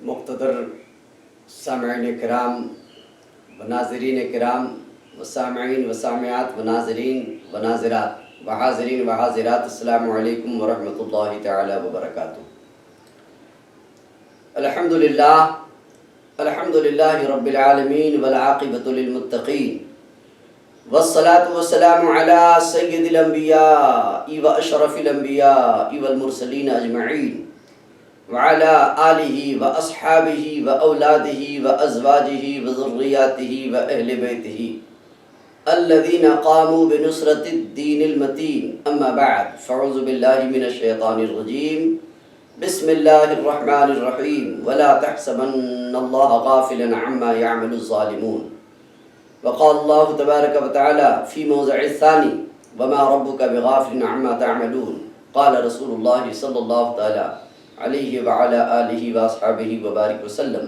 مقتدر سامعین کرام و ناظرین کرام و سامعین و سامعات و ناظرین و ناظرات و حاضرین و حاضرات، السلام علیکم ورحمۃ اللہ تعالی وبرکاتہ۔ الحمدللہ رب العالمین والعاقبۃ للمتقین، والصلاة والسلام علی سید الانبیاء و اشرف الانبیاء والمرسلین اجمعین، وعلى آلہ و اصحابہ و اولادہ و ازواجہ و ذریاتہ و اہل بیتہ الذین قاموا بنصرة الدین المتین، اما بعد فاعوذ باللہ من الشیطان الرجیم، بسم اللہ الرحمن الرحیم، ولا تحسبن اللہ غافلا عما يعمل الظالمون، وقال اللہ تبارک وتعالی فی موضع الثانی، وما ربک بغافل عما تعملون، قال رسول اللہ صلی اللہ تعالی علیہ وعلی آلہ واصحابہ وبارک وسلم،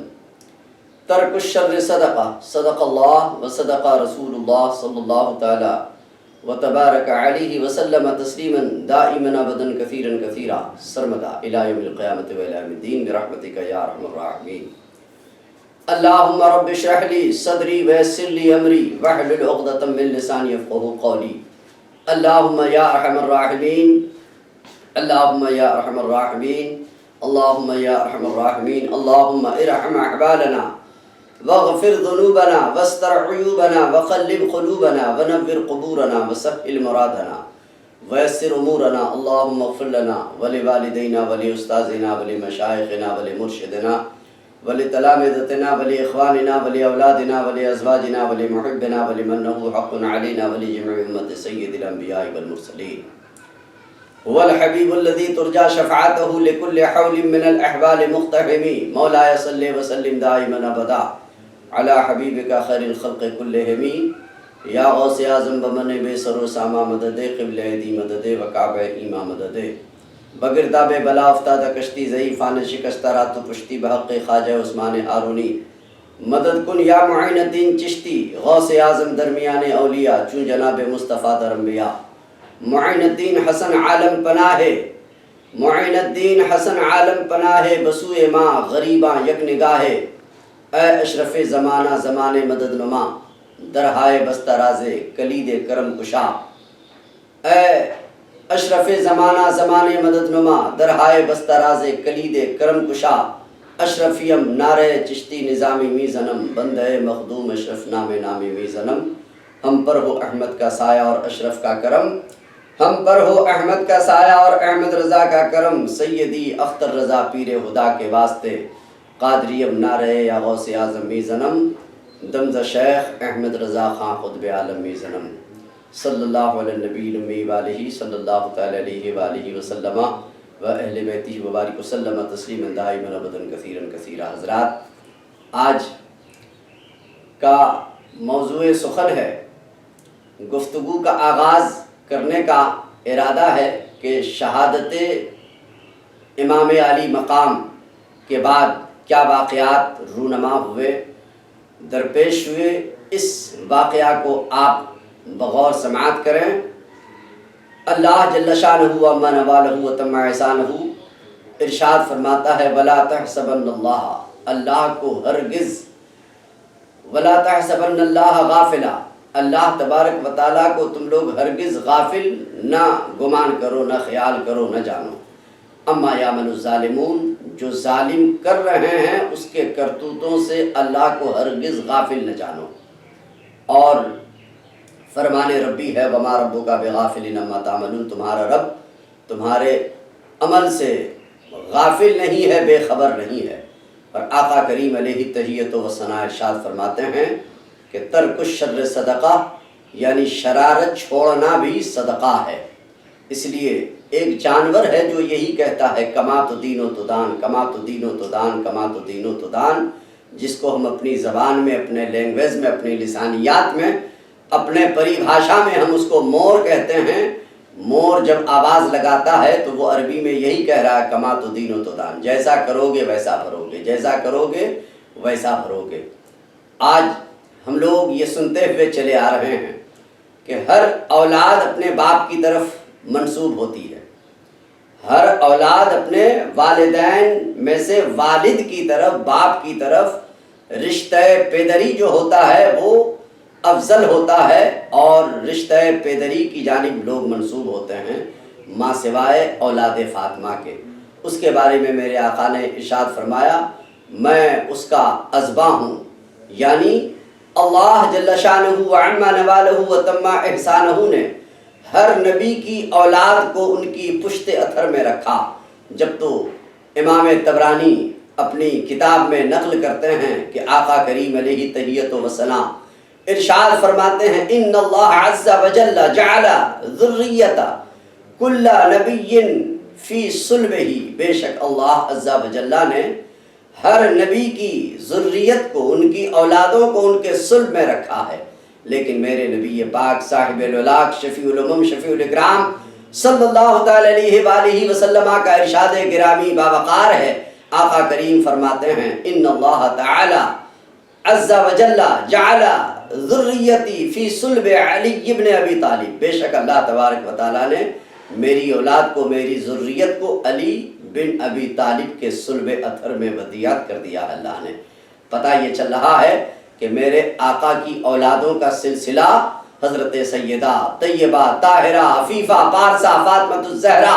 ترک الشر صدقہ، صدق اللہ و صدق رسول اللہ صلی اللہ تعالی وتبارک علیہ وسلم تسلیما دائما ابدا کثیرا کثیرا سرمدا الی یوم القیامۃ و الی یوم الدین برحمتک یا ارحم الراحمین۔ اللہم رب اشرح لی صدری ویسر لی امری واحلل عقدۃ من لسانی یفقہوا قولی۔ اللہم یا ارحم الراحمین، اللہم یا ارحم الراحمین، اللہم یا ارحم الراحمین، اللہم ارحم احوالنا واغفر ذنوبنا واستر عیوبنا وقلب قلوبنا ونور قبورنا وسهل مرادنا ویسر امورنا، اللہم اغفر لنا ولوالدینا ولأستاذنا ولمشایخنا ولمرشدنا ولتلامذتنا ولاخواننا ولاولادنا ولازواجنا ولمحبنا ولمن له حق علینا ولجميع امة سید الانبیاء والمرسلین۔ هو الحبیب الذی ترجى شفاعته لكل حول من الاحوال مقتحم، مولاي صل وسلم دائما ابدا على حبیبک خیر الخلق كلهم، یا غوث اعظم بمن بے سر و ساما مدد، قبل دی مدد و کعبہ ایما مدد، بگرداب بلا افتادہ کشتی ضعیفان شکستہ رات و پشتی بحق خواجہ عثمان ہارونی، مدد کن یا معین الدین چشتی، غوث اعظم درمیان اولیاء چون جناب مصطفیٰ در انبیاء، معین الدین حسن عالم پناہ، معین الدین حسن عالم پناہ، بسوئے ماں غریباں یک نگاہ، اے اشرف زمانہ زمان مدد نما، درہائے بستہ رازے کلید کرم کشا، اے اشرف زمانہ زمان مدد نما، درہائے بستہ رازے کلید کرم کشا، اشرفیم نعرہ چشتی نظامی میزنم، بندہ مخدوم اشرف نام نامی میزنم، ہم پر ہو احمد کا سایہ اور اشرف کا کرم، ہم پر ہو احمد کا سایہ اور احمد رضا کا کرم، سیدی اختر رضا پیر خدا کے واسطے، قادریم نعرہ یا غوث اعظم میزنم، دمزہ شیخ احمد رضا خان خطب عالم میزنم، صلی اللہ علیہ نبی الامی والہ صلی اللہ تعالی علیہ وآلہ وسلم و اہل بیتہ وبارک وسلم تسلیما دائما ابدا کثیرا کثیرا۔ حضرات، آج کا موضوع سخن ہے، گفتگو کا آغاز کرنے کا ارادہ ہے کہ شہادت امام علی مقام کے بعد کیا واقعات رونما ہوئے، درپیش ہوئے، اس واقعہ کو آپ بغور سماعت کریں۔ اللہ جل شانہ عما نوالہ وتم احسانہ ارشاد فرماتا ہے، ولا تحسبن اللہ کو ہرگز، ولا تحسبن اللہ غافلا، اللہ تبارک و تعالیٰ کو تم لوگ ہرگز غافل نہ گمان کرو، نہ خیال کرو، نہ جانو، اما یعمل الظالمون، جو ظالم کر رہے ہیں اس کے کرتوتوں سے اللہ کو ہرگز غافل نہ جانو۔ اور فرمان ربی ہے، وما ربک بغافل عما تعملون، تمہارا رب تمہارے عمل سے غافل نہیں ہے، بے خبر نہیں ہے۔ اور آقا کریم علیہ تحیۃ و ثناء ارشاد فرماتے ہیں کہ ترک الشر صدقہ، یعنی شرارت چھوڑنا بھی صدقہ ہے۔ اس لیے ایک جانور ہے جو یہی کہتا ہے، کما تو دین و تو دان، کما تو دین و تو دان، کما تو دین و تو دان، جس کو ہم اپنی زبان میں، اپنے لینگویج میں، اپنی لسانیات میں، اپنے پریبھاشا میں ہم اس کو مور کہتے ہیں۔ مور جب آواز لگاتا ہے تو وہ عربی میں یہی کہہ رہا ہے، کما تو دین و تو دان، جیسا کرو گے ویسا بھرو گے، جیسا کرو گے ویسا بھرو گے۔ آج ہم لوگ یہ سنتے ہوئے چلے آ رہے ہیں کہ ہر اولاد اپنے باپ کی طرف منسوب ہوتی ہے، ہر اولاد اپنے والدین میں سے والد کی طرف، باپ کی طرف رشتہ پیدری جو ہوتا ہے وہ افضل ہوتا ہے، اور رشتہ پیدری کی جانب لوگ منسوب ہوتے ہیں ماں سوائے اولاد فاطمہ کے۔ اس کے بارے میں میرے آقا نے ارشاد فرمایا میں اس کا ازبا ہوں، یعنی اللہ جل شانہ وعم نوالہ وتم احسانہ نے ہر نبی کی اولاد کو ان کی پشت اثر میں رکھا۔ جب تو امام طبرانی اپنی کتاب میں نقل کرتے ہیں کہ آقا کریم علیہ تحیت و ثنا ارشاد فرماتے ہیں ان اللہ عز وجل جعل ذریۃ کل نبی فی صلبہ، بے شک اللہ عز وجل نے ہر نبی کی ذریت کو، ان کی اولادوں کو ان کے صلب میں رکھا ہے، لیکن میرے نبی پاک صاحب الاولاق شفیع الامم شفیع الاکرام صلی اللہ تعالی علیہ وآلہ وسلم کا ارشاد گرامی باوقار ہے۔ آقا کریم فرماتے ہیں ان اللہ تعالی عز وجل جعل ذریتی فی صلب علی ابن ابی طالب، بے شک اللہ تبارک و تعالی نے میری اولاد کو، میری ذریت کو علی بن ابی طالب کے صلب اثر میں ودیعت کر دیا اللہ نے۔ پتہ یہ چل رہا ہے کہ میرے آقا کی اولادوں کا سلسلہ حضرت سیدہ طیبہ طاہرہ عفیفہ پارسہ فاطمۃ الزہرا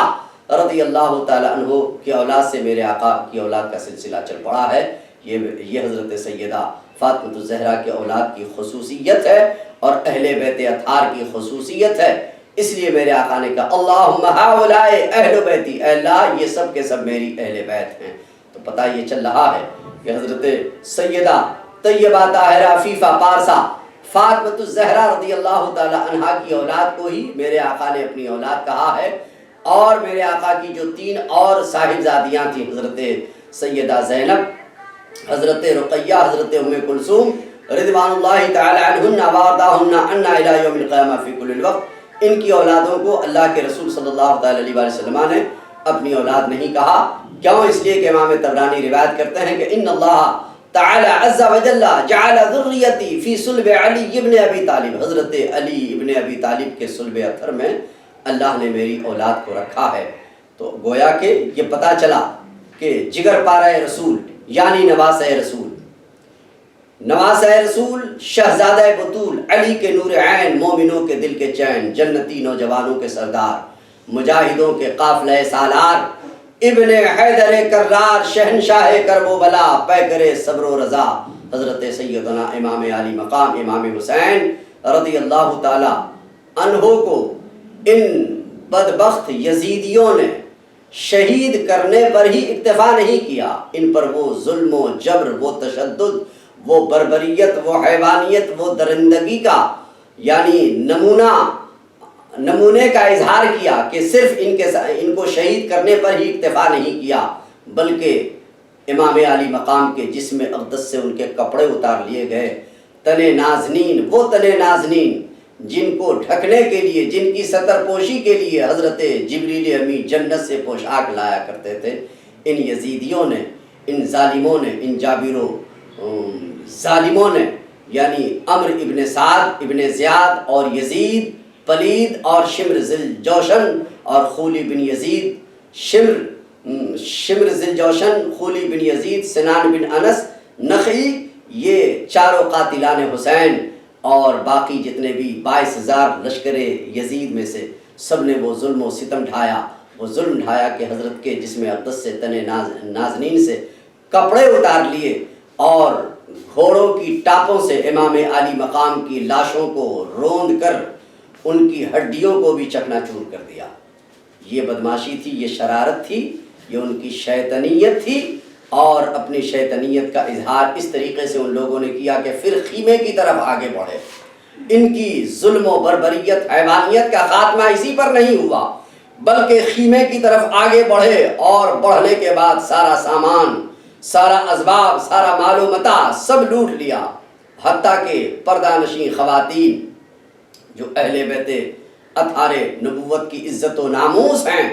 رضی اللہ تعالی عنہ کی اولاد سے میرے آقا کی اولاد کا سلسلہ چل پڑا ہے۔ یہ حضرت سیدہ فاطمۃ الزہرا کی اولاد کی خصوصیت ہے اور اہل بیت اطہار کی خصوصیت ہے۔ اس لیے میرے آقا نے کہا اللہم ہؤلاء اہل بیتی، اے اللہ یہ سب کے سب میری اہل بیت ہیں۔ تو پتہ یہ چل رہا ہے کہ حضرت سیدہ طیبہ طاہرہ عفیفہ پارسہ فاطمۃ الزہرا رضی اللہ تعالی عنہا کی اولاد کو ہی میرے آقا نے اپنی اولاد کہا ہے، اور میرے آقا کی جو 3 اور صاحبزادیاں تھیں، حضرت سیدہ زینب، حضرت رقیہ، حضرت ام کلثوم رضوان اللہ تعالی عنہن وارضاہن عنا الی یوم القیامہ فی کل الوقت، ان کی اولادوں کو اللہ کے رسول صلی اللہ تعالی علیہ وسلم نے اپنی اولاد نہیں کہا۔ کیوں؟ اس لیے کہ امام طبرانی روایت کرتے ہیں کہ ان اللہ تعالی عز وجل جعل ذریتی فی صلب علی ابن ابی طالب، حضرت علی ابن ابی طالب کے صلب اثر میں اللہ نے میری اولاد کو رکھا ہے۔ تو گویا کہ یہ پتہ چلا کہ جگر پارہ رسول یعنی نواسہ رسول، نواسہ رسول شہزادہ بطول علی کے نور عین، مومنوں کے دل کے چین، جنتی نوجوانوں کے سردار، مجاہدوں کے قافلہ سالار، ابن حیدر کرار شہنشاہ کرب و بلا پیکر صبر و رضا، حضرت سیدنا امام علی مقام امام حسین رضی اللہ تعالی عنہ کو ان بدبخت یزیدیوں نے شہید کرنے پر ہی اکتفا نہیں کیا، ان پر وہ ظلم و جبر، وہ تشدد، وہ بربریت، وہ حیوانیت، وہ درندگی کا یعنی نمونے کا اظہار کیا کہ صرف ان کو شہید کرنے پر ہی اکتفا نہیں کیا، بلکہ امام علی مقام کے جسم اقدس سے ان کے کپڑے اتار لیے گئے۔ تنے نازنین، وہ تنے نازنین جن کو ڈھکنے کے لیے، جن کی ستر پوشی کے لیے حضرت جبریل امی جنت سے پوشاک لایا کرتے تھے، ان یزیدیوں نے، ان ظالموں نے، ان جابروں ظالموں نے یعنی عمرو ابن سعد ابن زیاد اور یزید پلید اور شمر ذل جوشن اور خولی بن یزید، شمر ذل جوشن، خولی بن یزید، سنان بن انس نخعی، یہ چاروں قاتلان حسین اور باقی جتنے بھی 22,000 لشکر یزید میں سے سب نے وہ ظلم و ستم ڈھایا، وہ ظلم ڈھایا کہ حضرت کے جسم اقدس سے تن نازنین سے کپڑے اتار لیے اور گھوڑوں کی ٹاپوں سے امام علی مقام کی لاشوں کو روند کر ان کی ہڈیوں کو بھی چکنا چور کر دیا۔ یہ بدماشی تھی، یہ شرارت تھی، یہ ان کی شیطنیت تھی، اور اپنی شیطنیت کا اظہار اس طریقے سے ان لوگوں نے کیا کہ پھر خیمے کی طرف آگے بڑھے۔ ان کی ظلم و بربریت، حیوانیت کا خاتمہ اسی پر نہیں ہوا، بلکہ خیمے کی طرف آگے بڑھے، اور بڑھنے کے بعد سارا سامان، سارا اسباب، سارا مال و متاع سب لوٹ لیا، حتیٰ کہ پردہ نشین خواتین جو اہل بیت اطہار نبوت کی عزت و ناموس ہیں،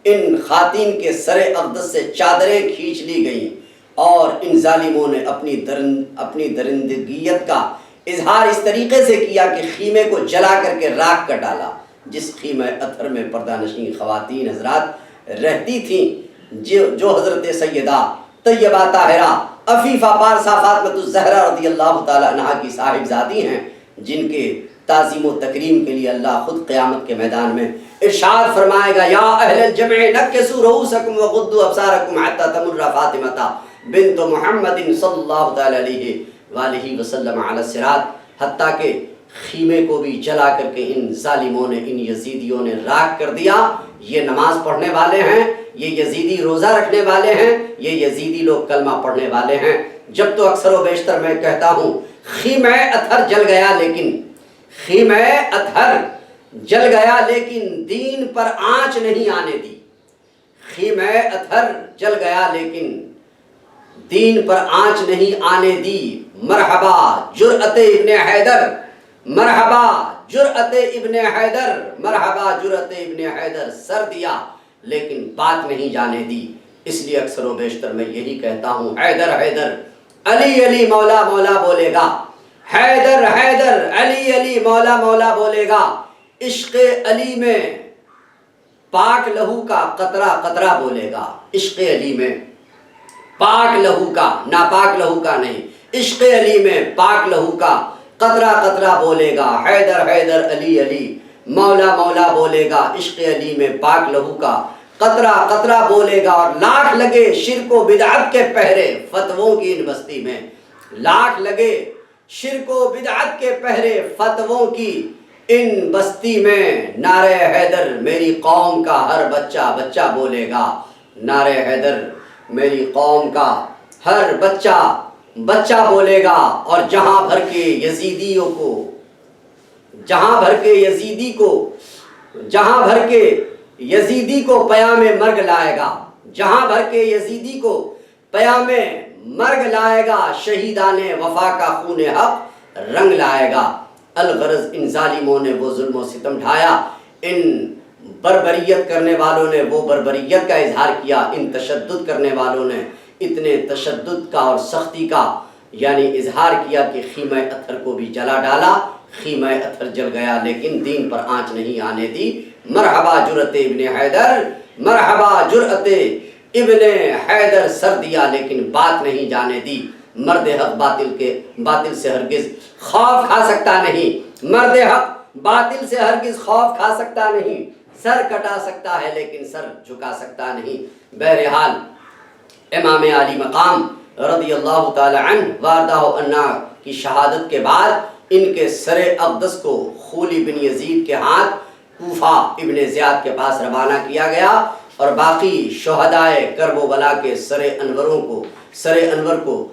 ان خواتین کے سر اقدس سے چادریں کھینچ لی گئیں، اور ان ظالموں نے اپنی درندگیت کا اظہار اس طریقے سے کیا کہ خیمے کو جلا کر کے راکھ کر ڈالا، جس خیمہ اطہر میں پردہ نشین خواتین حضرات رہتی تھیں، جو حضرت سیدہ طیبہ طاہرہ عفیفہ پارسا فاطمۃ الزہرا رضی اللہ تعالی عنہا کی صاحبزادی ہیں، جن کے تعظیم و تکریم کے لیے اللہ خود قیامت کے میدان میں ارشاد فرمائے گا، یا اہل الجمع نکسوا رؤوسکم وغضوا ابصارکم حتی تمر فاطمہ بنت محمد صلی اللہ تعالی علیہ وآلہ وسلم علی الصراط، حتیٰ کہ خیمے کو بھی جلا کر کے ان ظالموں نے، ان یزیدیوں نے راکھ کر دیا۔ یہ نماز پڑھنے والے ہیں، یہ یزیدی روزہ رکھنے والے ہیں، یہ یزیدی لوگ کلمہ پڑھنے والے ہیں۔ جب تو اکثر و بیشتر میں کہتا ہوں خیمہ اطہر جل گیا، لیکن خیمہ اطہر جل گیا لیکن دین پر آنچ نہیں آنے دی۔ خیمہ اطہر جل گیا لیکن دین پر آنچ نہیں آنے دی۔ مرحبا جرأت ابن حیدر، مرحبا جرأت ابن حیدر، مرحبا جرأت ابن حیدر، سر دیا لیکن بات نہیں جانے دی۔ اس لیے اکثر و بیشتر میں یہی کہتا ہوں، حیدر حیدر علی علی مولا مولا بولے گا، حیدر حیدر علی علی مولا مولا بولے گا، عشق علی میں پاک لہو کا قطرہ قطرہ بولے گا۔ عشق علی میں پاک لہو کا، ناپاک لہو کا نہیں، عشق علی میں پاک لہو کا قطرہ قطرہ بولے گا۔ حیدر حیدر علی علی مولا مولا بولے گا، عشق علی میں پاک لہو کا قطرہ قطرہ بولے گا۔ اور لاکھ لگے شرک و بدعت کے پہرے فتووں کی ان بستی میں، لاکھ لگے شرک و بدعت کے پہرے فتووں کی ان بستی میں، نعرہ حیدر میری قوم کا ہر بچہ بچہ بولے گا، نعرہ حیدر میری قوم کا ہر بچہ بچہ بولے گا۔ اور جہاں بھر کے یزیدیوں کو، جہاں بھر کے یزیدی کو، جہاں بھر کے یزیدی کو پیام مرگ لائے گا، جہاں بھر کے یزیدی کو پیام مرگ لائے گا، شہیدان وفا کا خون حق رنگ لائے گا۔ الغرض ان ظالموں نے وہ ظلم و ستم ڈھایا، ان بربریت کرنے والوں نے وہ بربریت کا اظہار کیا، ان تشدد کرنے والوں نے اتنے تشدد کا اور سختی کا یعنی اظہار کیا کہ خیمہ اطہر کو بھی جلا ڈالا۔ خیمہ اطہر جل گیا لیکن دین پر آنچ نہیں آنے دی۔ مرحبا جرأت ابن حیدر، مرحبا جرأت ابن حیدر، سر دیا لیکن بات نہیں جانے دی۔ مرد حق باطل سے ہرگز خوف کھا سکتا نہیں، مرد حق باطل سے ہرگز خوف کھا سکتا نہیں، سر کٹا سکتا ہے لیکن سر جھکا سکتا نہیں۔ بہرحال امام علی مقام رضی اللہ تعالی عنہ واردہ عنہ کی شہادت کے بعد ان کے سر اقدس کو خولی بن یزید کے ہاتھ کوفہ ابن زیاد کے پاس روانہ کیا گیا، اور باقی شہدائے کرب و بلا کے سر انور کو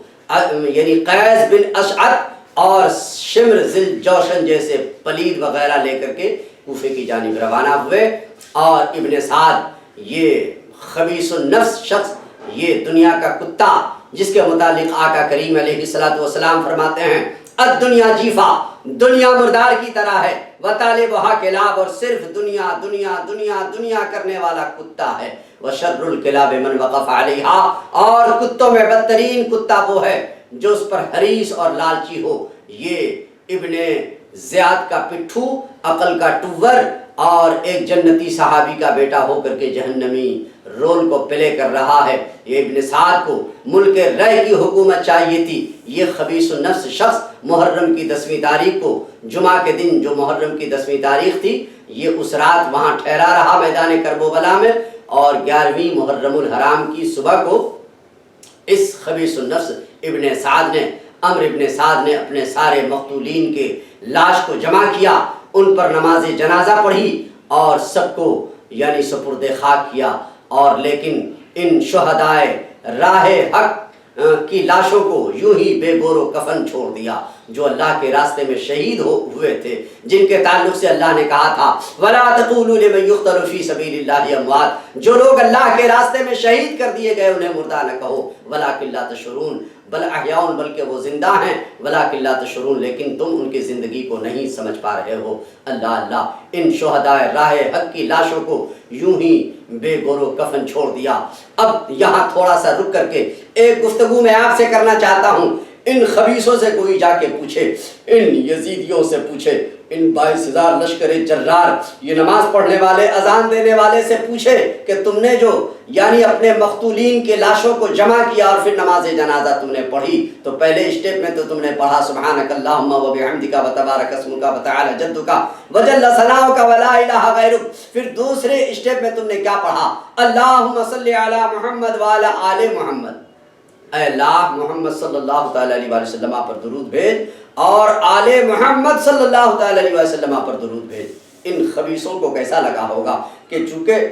یعنی قیس بن اشعث اور شمر ذل جوشن جیسے پلید وغیرہ لے کر کے کوفے کی جانب روانہ ہوئے۔ اور ابن سعد یہ خبیث النفس شخص، یہ دنیا کا کتا، جس کے متعلق آقا کریم علیہ الصلوۃ والسلام فرماتے ہیں الدنیا جیفا، دنیا مردار کی طرح ہے، وطالبھا کلاب، اور صرف دنیا دنیا دنیا دنیا کرنے والا کتا ہے، وشر الکلاب من وقف علیہا، اور کتوں میں بدترین کتا وہ ہے جو اس پر حریص اور لالچی ہو۔ یہ ابن زیاد کا پٹھو، عقل کا ٹور، اور ایک جنتی صحابی کا بیٹا ہو کر کے جہنمی رول کو پلے کر رہا ہے۔ یہ ابن سعد کو ملک رے کی حکومت چاہیے تھی۔ یہ خبیث النفس شخص محرم کی 10ویں تاریخ کو، جمعہ کے دن جو محرم کی 10ویں تاریخ تھی، یہ اس رات وہاں ٹھہرا رہا میدان کرب و بلا میں، اور 11ویں محرم الحرام کی صبح کو اس خبیث النفس ابن سعد نے، عمرو ابن سعد نے اپنے سارے مقتولین کے لاش کو جمع کیا، ان پر نماز جنازہ پڑھی اور سب کو یعنی سپرد خاک کیا۔ اور لیکن ان شہدائے راہ حق کی لاشوں کو یوں ہی بے گور و کفن چھوڑ دیا، جو اللہ کے راستے میں شہید ہوئے تھے، جن کے تعلق سے اللہ نے کہا تھا وَلَا تَقُولُوا لِمَن يُقْتَلُ فِي سَبِيلِ اللَّهِ أَمْوَاتٌ، جو لوگ اللہ کے راستے میں شہید کر دیے گئے انہیں مردہ نہ کہو، وَلَٰكِن لَا تَشْعُرُونَ، بل احیاء، بلکہ وہ زندہ ہیں، وَلَٰكِن لَا تَشْعُرُونَ، لیکن تم ان کی زندگی کو نہیں سمجھ پا رہے ہو۔ اللہ اللہ، ان شہدائے راہ حق کی لاشوں کو یوں ہی بے گور و کفن چھوڑ دیا۔ اب یہاں تھوڑا سا رک کر کے ایک گفتگو میں آپ سے کرنا چاہتا ہوں۔ ان خبیثوں سے کوئی جا کے پوچھے، ان یزیدیوں سے پوچھے، ان 22,000 لشکر جرار یہ نماز پڑھنے والے اذان دینے والے سے پوچھے کہ تم نے جو یعنی اپنے مقتولین کے لاشوں کو جمع کیا اور پھر نماز جنازہ تم نے پڑھی، تو پہلے اسٹیپ میں تو تم نے پڑھا سبحانک اللہم و بحمدک و تبارک اسمک و تعالی جدک و جل ثناؤک و لا الہ غیرک، پھر دوسرے اسٹیپ میں تم نے کیا پڑھا؟ اللہم صلی علی محمد و علی آل محمد، اے اللہ محمد صلی اللہ تعالی علیہ وآلہ وسلم پر درود بھیج اور آل محمد صلی اللہ تعالی علیہ وسلم پر درود بھیج۔ ان خبیثوں کو کیسا لگا ہوگا کہ چونکہ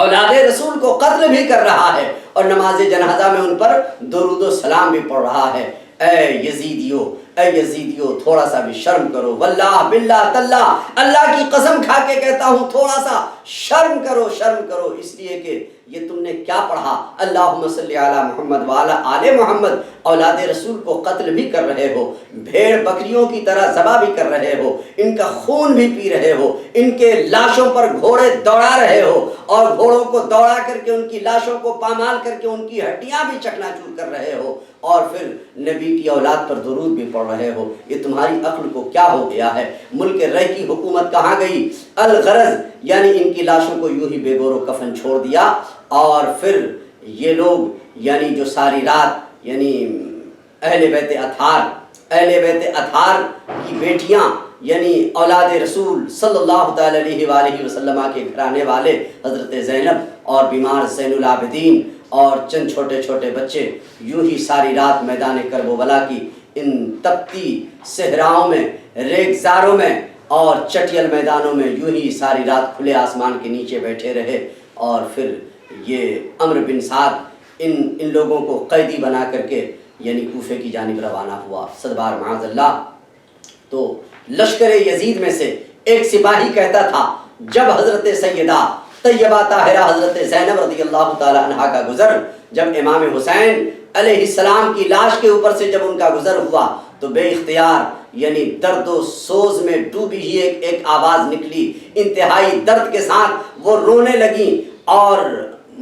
اولاد رسول کو قتل بھی کر رہا ہے اور نماز جنازہ میں ان پر درود و سلام بھی پڑھ رہا ہے۔ اے یزیدیو تھوڑا سا بھی شرم کرو، واللہ باللہ تاللہ اللہ کی قسم کھا کے کہتا ہوں تھوڑا سا شرم کرو، اس لیے کہ یہ تم نے کیا پڑھا؟ اللہم صلی علی محمد وعلی آل محمد، اولاد رسول کو قتل بھی کر رہے ہو، بھیڑ بکریوں کی طرح ذبح بھی کر رہے ہو، ان کا خون بھی پی رہے ہو، ان کے لاشوں پر گھوڑے دوڑا رہے ہو اور گھوڑوں کو دوڑا کر کے ان کی لاشوں کو پامال کر کے ان کی ہڈیاں بھی چکنا چور کر رہے ہو، اور پھر نبی کی اولاد پر درود بھی پڑھ رہے ہو۔ یہ تمہاری عقل کو کیا ہو گیا ہے؟ ملک رہ کی حکومت کہاں گئی؟ الغرض یعنی ان کی لاشوں کو یوں ہی بے گور و کفن چھوڑ دیا، اور پھر یہ لوگ یعنی جو ساری رات یعنی اہل بیت اطہار کی بیٹیاں یعنی اولاد رسول صلی اللہ تعالی علیہ وآلہ وسلم کے گھرانے والے حضرت زینب اور بیمار زین العابدین اور چند چھوٹے چھوٹے بچے یوں ہی ساری رات میدان کربلا کی ان تپتی صحراؤں میں، ریگزاروں میں اور چٹیل میدانوں میں یوں ہی ساری رات کھلے آسمان کے نیچے بیٹھے رہے، اور پھر یہ عمرو بن سعد ان لوگوں کو قیدی بنا کر کے یعنی کوفے کی جانب روانہ ہوا، صدبار معاذ اللہ۔ تو لشکر یزید میں سے ایک سپاہی کہتا تھا جب حضرت سیدہ طیبہ طاہرہ حضرت زینب رضی اللہ تعالی عنہا کا گزر، جب امام حسین علیہ السلام کی لاش کے اوپر سے جب ان کا گزر ہوا تو بے اختیار یعنی درد و سوز میں ڈوبی ہی ایک آواز نکلی، انتہائی درد کے ساتھ وہ رونے لگیں اور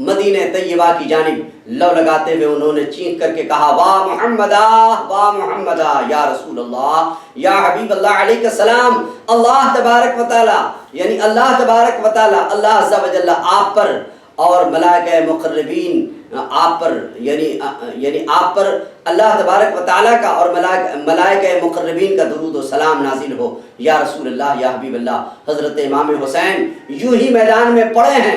مدینہ طیبہ کی جانب لو لگاتے ہوئے انہوں نے چیخ کر کے کہا واہ محمدہ یا رسول اللہ یا حبیب اللہ علیہ السلام، اللہ تبارک و تعالی یعنی اللہ تبارک و تعالی اللہ عز و جل آپ پر اور ملائکہ مقربین آپ پر یعنی آپ پر اللہ تبارک و تعالیٰ کا اور ملائکہ مقربین کا درود و سلام نازل ہو یا رسول اللہ یا حبیب اللہ۔ حضرت امام حسین یوں ہی میدان میں پڑے ہیں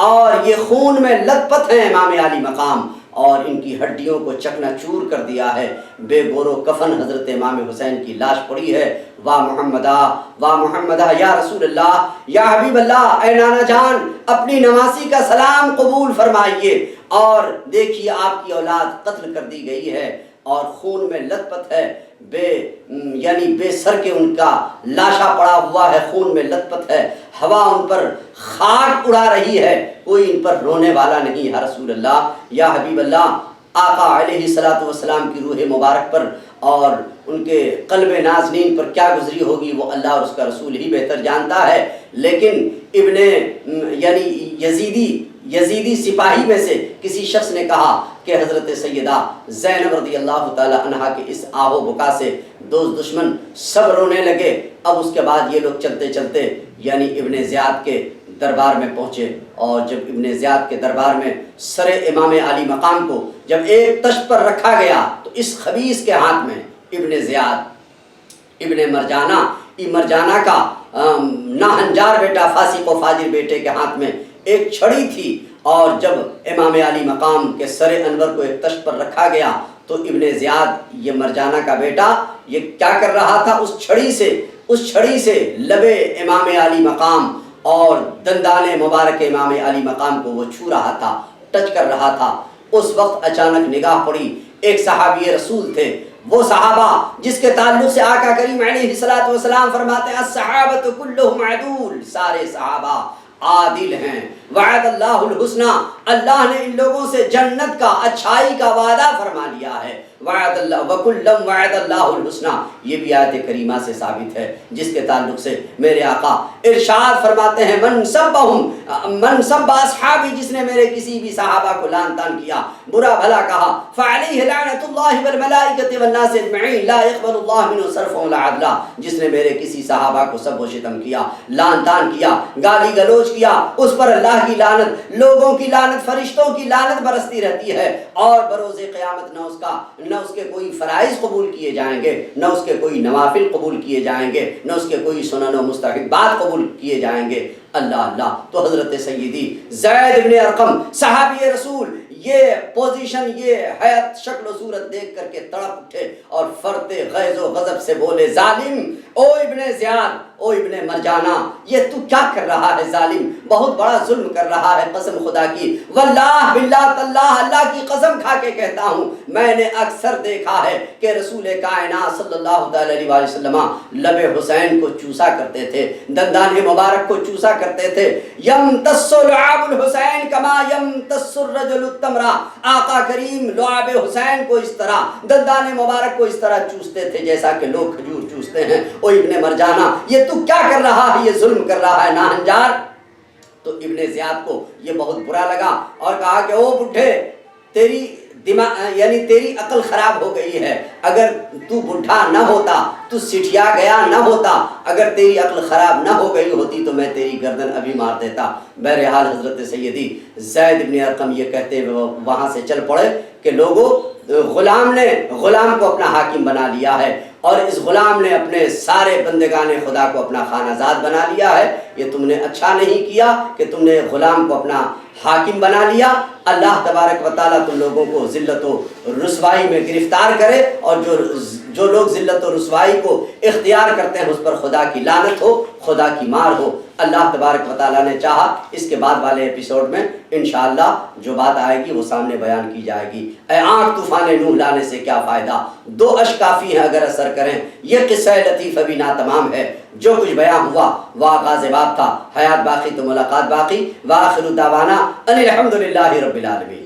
اور یہ خون میں لت پت ہیں امام علی مقام، اور ان کی ہڈیوں کو چکنا چور کر دیا ہے، بے گور و کفن حضرت امام حسین کی لاش پڑی ہے۔ واہ محمدہ یا رسول اللہ یا حبیب اللہ، اے نانا جان اپنی نواسی کا سلام قبول فرمائیے، اور دیکھیے آپ کی اولاد قتل کر دی گئی ہے اور خون میں لت پت ہے، بے سر کے ان کا لاشا پڑا ہوا ہے، خون میں لت پت ہے، ہوا ان پر خاک اڑا رہی ہے، کوئی ان پر رونے والا نہیں ہے رسول اللہ یا حبیب اللہ۔ آقا علیہ الصلوۃ والسلام کی روح مبارک پر اور ان کے قلب نازنین پر کیا گزری ہوگی وہ اللہ اور اس کا رسول ہی بہتر جانتا ہے، لیکن ابن یزیدی سپاہی میں سے کسی شخص نے کہا کہ حضرت سیدہ زینب رضی اللہ تعالی عنہا کے اس آہ و بکا سے دوست دشمن سب رونے لگے۔ اب اس کے بعد یہ لوگ چلتے چلتے یعنی ابن زیاد کے دربار میں پہنچے، اور جب ابن زیاد کے دربار میں سر امام علی مقام کو جب ایک تشت پر رکھا گیا تو اس خبیث کے ہاتھ میں ابن زیاد ابن مرجانہ کا ناہنجار بیٹا فاسق و فاجر بیٹے کے ہاتھ میں ایک چھڑی تھی، اور جب امام علی مقام کے سر انور کو ایک تشت پر رکھا گیا تو ابن زیاد یہ مرجانہ کا بیٹا یہ کیا کر رہا تھا، اس چھڑی سے لبے امام علی مقام اور دندان مبارک امام علی مقام کو وہ چھو رہا تھا، ٹچ کر رہا تھا۔ اس وقت اچانک نگاہ پڑی، ایک صحابی رسول تھے، وہ صحابہ جس کے تعلق سے آقا کریم علیہ الصلوۃ والسلام فرماتے ہیں الصحابۃ کلہم عدول، سارے صحابہ عادل ہیں، وعد اللہ الحسنى، اللہ نے ان لوگوں سے جنت کا اچھائی کا وعدہ فرما لیا ہے، وعد اللہ وکلم وعد اللہ الحسنى، یہ بھی آیت کریمہ سے ثابت ہے، جس کے تعلق سے میرے آقا ارشاد فرماتے ہیں من سب اصحابی، جس نے میرے کسی بھی صحابہ کو لعن طعن کیا، برا بھلا کہا، فعلیہ لعنۃ اللہ والملائکۃ والناس اجمعین لا يقبل اللہ منہ صرفا ولا عدلا، جس نے میرے کسی صحابہ کو سب و شتم کیا، لعن طعن کیا، گالی گلوچ کیا، اس پر اللہ کی لعنت، لوگوں کی لعنت، فرشتوں کی لعنت برستی رہتی ہے، اور بروز قیامت نہ اس کے کوئی فرائض قبول کیے جائیں گے، نہ اس کے کوئی نوافل قبول کیے جائیں گے، نہ اس کے کوئی سنن و مستحبات قبول کیے جائیں گے۔ اللہ اللہ۔ تو حضرت سیدی زید بن ارقم صحابی رسول یہ پوزیشن، یہ حیات، شکل و صورت دیکھ کر کے تڑپ اٹھے اور فرتے غیظ و غضب سے بولے، ظالم، او ابن زیاد، او ابن مرجانہ، یہ تو کیا کر رہا ہے ظالم، بہت بڑا ظلم کر رہا ہے، قسم خدا کی، واللہ باللہ تاللہ، اللہ کی قسم کھا کے کہتا ہوں، میں نے اکثر دیکھا ہے کہ رسول کائنات صلی اللہ علیہ وآلہ وسلم لب حسین کو چوسا کرتے تھے، دندان مبارک کو چوسا کرتے تھے، یمتص لعاب الحسین کما یمتص الرجل التمرہ، آقا کریم لعاب حسین کو اس طرح، دندان مبارک کو اس طرح چوستے تھے جیسا کہ لوگ کھجور چوستے ہیں۔ او ابن مرجانہ، یہ تو کیا کر رہا ہے، یہ ظلم کر رہا ہے ناہنجار۔ تو ابن زیاد کو یہ بہت برا لگا اور کہا کہ او بڈھے، تیری تیری عقل خراب ہو گئی ہے، اگر تو بڈھا نہ ہوتا، تو سٹھیا گیا نہ ہوتا، اگر تیری عقل خراب نہ ہو گئی ہوتی تو میں تیری گردن ابھی مار دیتا۔ بہرحال حضرت سیدی زید بن ارقم یہ کہتے ہوئے وہاں سے چل پڑے کہ لوگوں، غلام نے غلام کو اپنا حاکم بنا لیا ہے، اور اس غلام نے اپنے سارے بندگان خدا کو اپنا خانہ زاد بنا لیا ہے، یہ تم نے اچھا نہیں کیا کہ تم نے غلام کو اپنا حاکم بنا لیا۔ اللہ تبارک و تعالیٰ تم لوگوں کو ذلت و رسوائی میں گرفتار کرے، اور جو لوگ ذلت و رسوائی کو اختیار کرتے ہیں اس پر خدا کی لعنت ہو، خدا کی مار ہو۔ اللہ تبارک و تعالیٰ نے چاہا اس کے بعد والے ایپیسوڈ میں انشاءاللہ جو بات آئے گی وہ سامنے بیان کی جائے گی۔ اے آنکھ طوفان نوح لانے سے کیا فائدہ، دو اشک کافی ہیں اگر اثر کریں، یہ قصہ لطیف ابھی ناتمام ہے، جو کچھ بیان ہوا وہ آغاز باب تھا، حیات باقی تو ملاقات باقی، وآخر دعوانا ان الحمدللہ رب العالمین۔